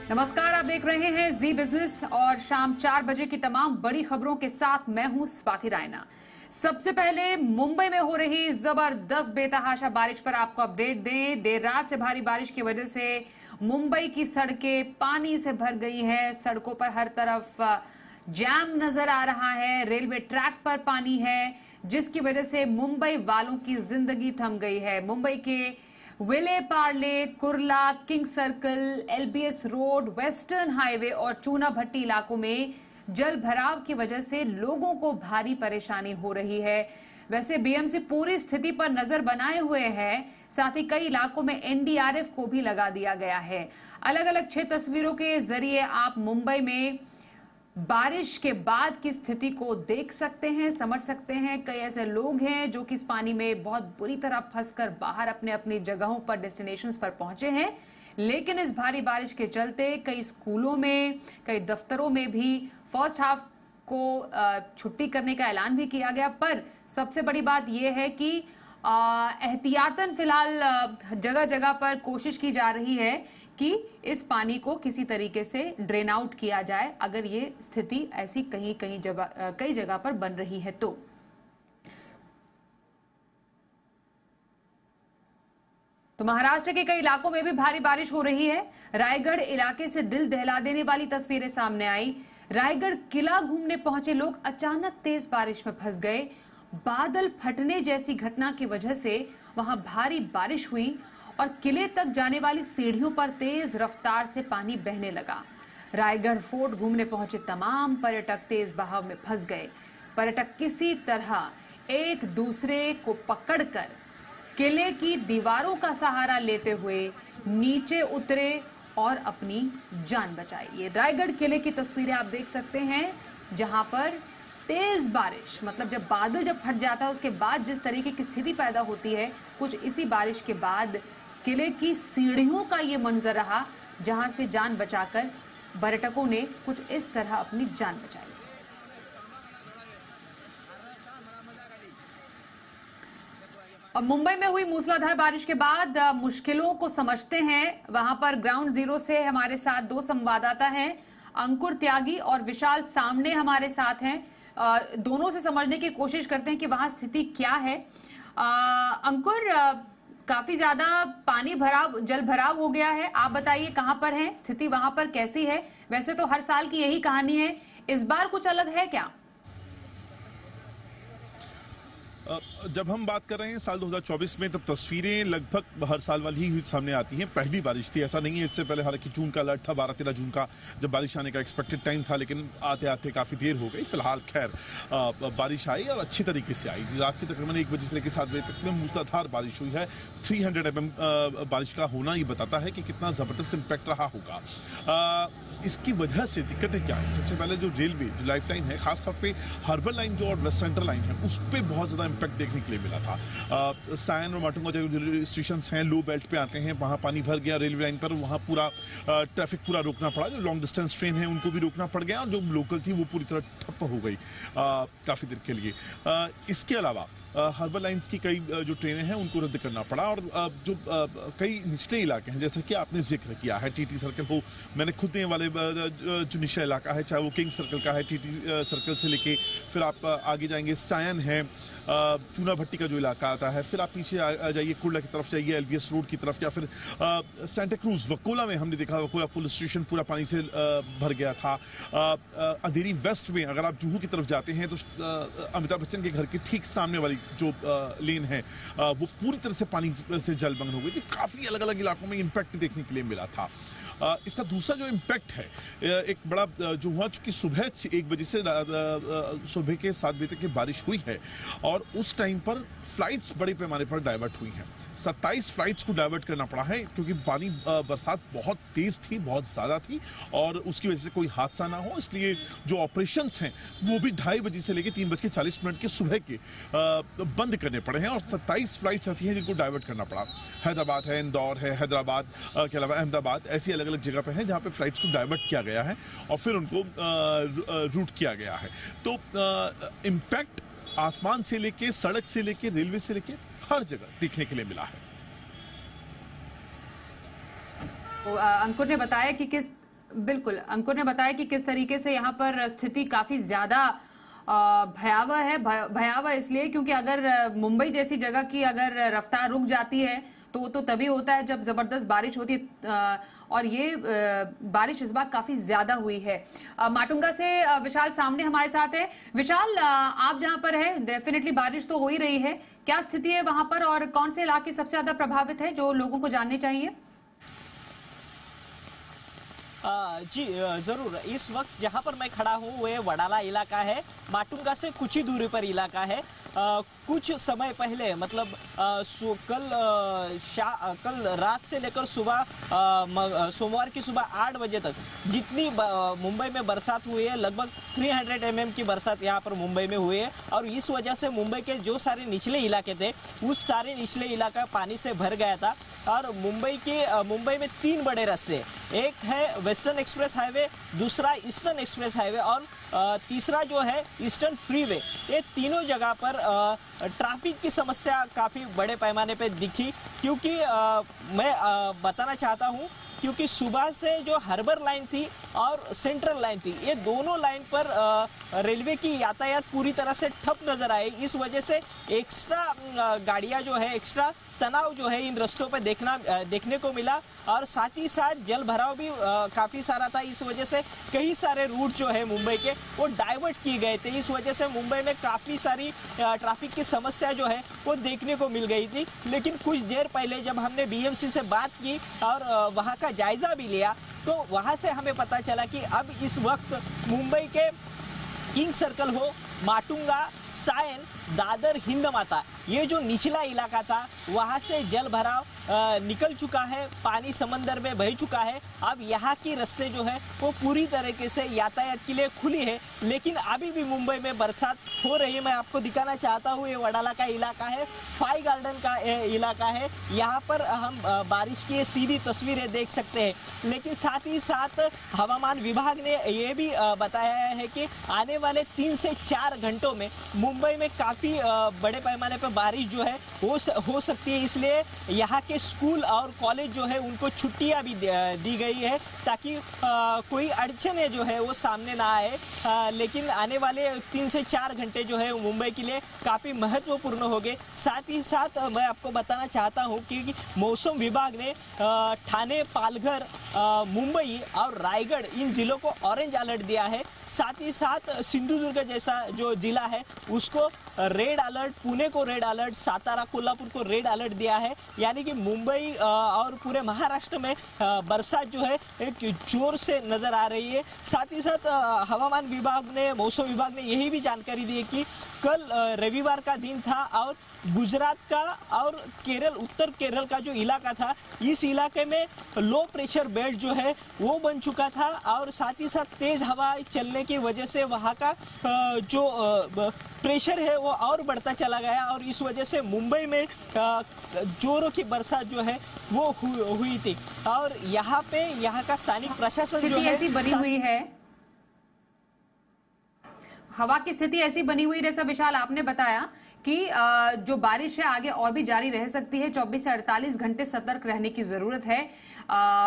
नमस्कार, आप देख रहे हैं जी बिजनेस और शाम 4 बजे की तमाम बड़ी खबरों के साथ मैं हूं स्वाति रायना। सबसे पहले मुंबई में हो रही जबरदस्त बेतहाशा बारिश पर आपको अपडेट दें। देर रात से भारी बारिश की वजह से मुंबई की सड़कें पानी से भर गई हैं। सड़कों पर हर तरफ जैम नजर आ रहा है। रेलवे ट्रैक पर पानी है, जिसकी वजह से मुंबई वालों की जिंदगी थम गई है। मुंबई के Vile Parle, Kurla, King Circle, LBS road, western highway और चूना भट्टी इलाकों में जल भराव की वजह से लोगों को भारी परेशानी हो रही है। वैसे बीएमसी पूरी स्थिति पर नजर बनाए हुए है। साथ ही कई इलाकों में एनडीआरएफ को भी लगा दिया गया है। अलग अलग 6 तस्वीरों के जरिए आप मुंबई में बारिश के बाद की स्थिति को देख सकते हैं, समझ सकते हैं। कई ऐसे लोग हैं जो कि इस पानी में बहुत बुरी तरह फंसकर बाहर अपने अपनी जगहों पर, डेस्टिनेशंस पर पहुंचे हैं। लेकिन इस भारी बारिश के चलते कई स्कूलों में, कई दफ्तरों में भी फर्स्ट हाफ को छुट्टी करने का ऐलान भी किया गया। पर सबसे बड़ी बात यह है कि एहतियातन फिलहाल जगह जगह पर कोशिश की जा रही है कि इस पानी को किसी तरीके से ड्रेन आउट किया जाए, अगर ये स्थिति ऐसी कई जगह पर बन रही है तो महाराष्ट्र के कई इलाकों में भी भारी बारिश हो रही है। रायगढ़ इलाके से दिल दहला देने वाली तस्वीरें सामने आई। रायगढ़ किला घूमने पहुंचे लोग अचानक तेज बारिश में फंस गए। बादल फटने जैसी घटना की वजह से वहां भारी बारिश हुई और किले तक जाने वाली सीढ़ियों पर तेज रफ्तार से पानी बहने लगा। रायगढ़ फोर्ट घूमने पहुंचे तमाम पर्यटक तेज बहाव में फंस गए। पर्यटक किसी तरह एक दूसरे को पकड़कर किले की दीवारों का सहारा लेते हुए नीचे उतरे और अपनी जान बचाई। ये रायगढ़ किले की तस्वीरें आप देख सकते हैं, जहां पर तेज बारिश, मतलब जब बादल फट जाता है उसके बाद जिस तरीके की स्थिति पैदा होती है, कुछ इसी बारिश के बाद किले की सीढ़ियों का ये मंजर रहा, जहां से जान बचाकर पर्यटकों ने कुछ इस तरह अपनी जान बचाई। और मुंबई में हुई मूसलाधार बारिश के बाद मुश्किलों को समझते हैं। वहां पर ग्राउंड जीरो से हमारे साथ 2 संवाददाता हैं, अंकुर त्यागी और विशाल सामने हमारे साथ हैं। दोनों से समझने की कोशिश करते हैं कि वहां स्थिति क्या है। अंकुर, काफी ज्यादा पानी भराव, जल भराव हो गया है। आप बताइए कहां पर है, स्थिति वहां पर कैसी है? वैसे तो हर साल की यही कहानी है, इस बार कुछ अलग है क्या? जब हम बात कर रहे हैं साल 2024 में, तब तस्वीरें लगभग हर साल वाली ही सामने आती हैं। पहली बारिश थी, ऐसा नहीं है इससे पहले हालांकि जून का अलर्ट था, 12-13 जून का जब बारिश आने का एक्सपेक्टेड टाइम था, लेकिन आते आते काफ़ी देर हो गई। फिलहाल खैर बारिश आई और अच्छी तरीके से आई। रात के तकरीबन 1 बजे से लेकर 7 बजे तक में मूसलाधार बारिश हुई है। 300 mm बारिश का होना ये बताता है कि कितना ज़बरदस्त इम्पैक्ट रहा होगा। इसकी वजह से दिक्कतें क्या है? सबसे पहले जो रेलवे, जो लाइफ लाइन है, खासतौर पे हार्बर लाइन जो और वेस्ट सेंट्रल लाइन है, उस पर बहुत ज़्यादा इम्पैक्ट देखने के लिए मिला था। सायन और माटुंगा जो स्टेशन हैं, लो बेल्ट पे आते हैं, वहाँ पानी भर गया रेलवे लाइन पर। वहाँ पूरा ट्रैफिक पूरा रोकना पड़ा। जो लॉन्ग डिस्टेंस ट्रेन है उनको भी रोकना पड़ गया, और जो लोकल थी वो पूरी तरह ठप्प हो गई काफ़ी देर के लिए। इसके अलावा हार्बर लाइन्स की कई जो ट्रेनें हैं उनको रद्द करना पड़ा। और जो कई निचले इलाके हैं, जैसे कि आपने जिक्र किया है, टीटी सर्कल हो, मैंने खुद देने वाले जो निचला इलाका है, चाहे वो किंग सर्कल का है, टीटी सर्कल से लेके फिर आप आगे जाएंगे, सायन है, चूना भट्टी का जो इलाका आता है, फिर आप पीछे आ जाइए, कुर्ला की तरफ जाइए, एलबीएस रोड की तरफ, या फिर सेंटा क्रूज वकोला में हमने देखा वकोला पुलिस स्टेशन पूरा पानी से भर गया था। अंधेरी वेस्ट में अगर आप जुहू की तरफ जाते हैं तो अमिताभ बच्चन के घर के ठीक सामने वाली जो लेन है वो पूरी तरह से पानी से जलमग्न हो गई थी। काफ़ी अलग अलग इलाकों में इम्पैक्ट देखने के लिए मिला था। इसका दूसरा जो इम्पैक्ट है, एक बड़ा जो हुआ, चूंकि सुबह 1 बजे से सुबह के 7 बजे तक की बारिश हुई है, और उस टाइम पर फ्लाइट्स बड़े पैमाने पर डाइवर्ट हुई हैं। 27 फ्लाइट्स को डाइवर्ट करना पड़ा है, क्योंकि पानी बरसात बहुत तेज थी, बहुत ज़्यादा थी, और उसकी वजह से कोई हादसा ना हो, इसलिए जो ऑपरेशंस हैं वो भी 2:30 बजे से लेकर 3:40 के सुबह के बंद करने पड़े हैं। और 27 फ्लाइट्स ऐसी हैं जिनको डाइवर्ट करना पड़ा। हैदराबाद है, इंदौर है, हैदराबाद के अलावा अहमदाबाद, ऐसी अलग अलग जगह पर हैं जहाँ पर फ्लाइट्स को डाइवर्ट किया गया है और फिर उनको रूट किया गया है। तो इम्पैक्ट आसमान से लेके, सड़क से लेके, रेलवे से लेके हर जगह देखने के लिए मिला है। तो अंकुर ने बताया कि किस बिल्कुल, अंकुर ने बताया कि किस तरीके से यहाँ पर स्थिति काफी ज्यादा भयावह है। भयावह इसलिए क्योंकि अगर मुंबई जैसी जगह की अगर रफ्तार रुक जाती है तो तभी होता है जब जबरदस्त बारिश होती है। और ये बारिश इस बार काफी ज्यादा हुई है। माटुंगा से विशाल सामने हमारे साथ है। विशाल, आप जहां पर है डेफिनेटली बारिश तो हो ही रही है, क्या स्थिति है वहां पर और कौन से इलाके सबसे ज्यादा प्रभावित है जो लोगों को जानने चाहिए? जी जरूर। इस वक्त जहां पर मैं खड़ा हूं वो वडाला इलाका है। माटुंगा से कुछ ही दूरी पर इलाका है। कुछ समय पहले मतलब कल रात से लेकर सुबह सोमवार की सुबह 8 बजे तक जितनी मुंबई में बरसात हुई है, लगभग 300 mm की बरसात यहाँ पर मुंबई में हुई है। और इस वजह से मुंबई के जो सारे निचले इलाके थे उस सारे निचले इलाका पानी से भर गया था। और मुंबई में 3 बड़े रास्ते, एक है वेस्टर्न एक्सप्रेस हाईवे, दूसरा ईस्टर्न एक्सप्रेस हाईवे और तीसरा जो है ईस्टर्न फ्रीवे। ये तीनों जगह पर ट्रैफिक की समस्या काफ़ी बड़े पैमाने पे दिखी। क्योंकि मैं बताना चाहता हूँ क्योंकि सुबह से जो हार्बर लाइन थी और सेंट्रल लाइन थी, ये दोनों लाइन पर रेलवे की यातायात पूरी तरह से ठप नजर आई। इस वजह से एक्स्ट्रा गाड़ियां जो है, एक्स्ट्रा तनाव जो है इन रास्तों पर देखने को मिला। और साथ ही साथ जल भराव भी काफ़ी सारा था। इस वजह से कई सारे रूट जो है मुंबई के वो डाइवर्ट किए गए थे। इस वजह से मुंबई में काफ़ी सारी ट्रैफिक की समस्या जो है वो देखने को मिल गई थी। लेकिन कुछ देर पहले जब हमने बीएमसी से बात की और वहाँ का जायजा भी लिया तो वहाँ से हमें पता चला कि अब इस वक्त मुंबई के किंग सर्कल हो, माटुंगा, सायन, दादर, हिंद माता, ये जो निचला इलाका था वहाँ से जल भराव निकल चुका है, पानी समंदर में बह चुका है। अब यहाँ की रास्ते जो है वो पूरी तरीके से यातायात के लिए खुली है। लेकिन अभी भी मुंबई में बरसात हो रही है। मैं आपको दिखाना चाहता हूँ, ये वडाला का इलाका है, फाई गार्डन का इलाका है। यहाँ पर हम बारिश की सीधी तस्वीरें देख सकते हैं। लेकिन साथ ही साथ हवामान विभाग ने ये भी बताया है कि आने वाले 3 से 4 घंटों में मुंबई में काफ़ी बड़े पैमाने पर बारिश जो है हो सकती है। इसलिए यहाँ के स्कूल और कॉलेज जो है उनको छुट्टियाँ भी दी गई है ताकि कोई अड़चने जो है वो सामने ना आए। लेकिन आने वाले 3 से 4 घंटे जो है मुंबई के लिए काफ़ी महत्वपूर्ण हो गए। साथ ही साथ मैं आपको बताना चाहता हूँ कि मौसम विभाग ने ठाणे, पालघर, मुंबई और रायगढ़ इन जिलों को ऑरेंज अलर्ट दिया है। साथ ही साथ सिंधुदुर्ग जैसा जो जिला है उसको रेड अलर्ट, पुणे को रेड अलर्ट, सातारा, कोल्हापुर को रेड अलर्ट दिया है। यानी कि मुंबई और पूरे महाराष्ट्र में बरसात जो है एक जोर से नजर आ रही है। साथ ही साथ हवामान विभाग ने, मौसम विभाग ने यही भी जानकारी दी है कि कल रविवार का दिन था और गुजरात का और केरल, उत्तर केरल का जो इलाका था, इस इलाके में लो प्रेशर बेल्ट जो है वो बन चुका था। और साथ ही साथ तेज हवा चलने की वजह से वहाँ का जो प्रेशर है वो और बढ़ता चला गया और इस वजह से मुंबई में जोरों की बरसात जो है वो हुई थी। और यहाँ का स्थानिक प्रशासन जो है ऐसी बनी हुई है, हवा की स्थिति ऐसी बनी हुई जैसा विशाल आपने बताया कि जो बारिश है आगे और भी जारी रह सकती है। 24 से 48 घंटे सतर्क रहने की जरूरत है।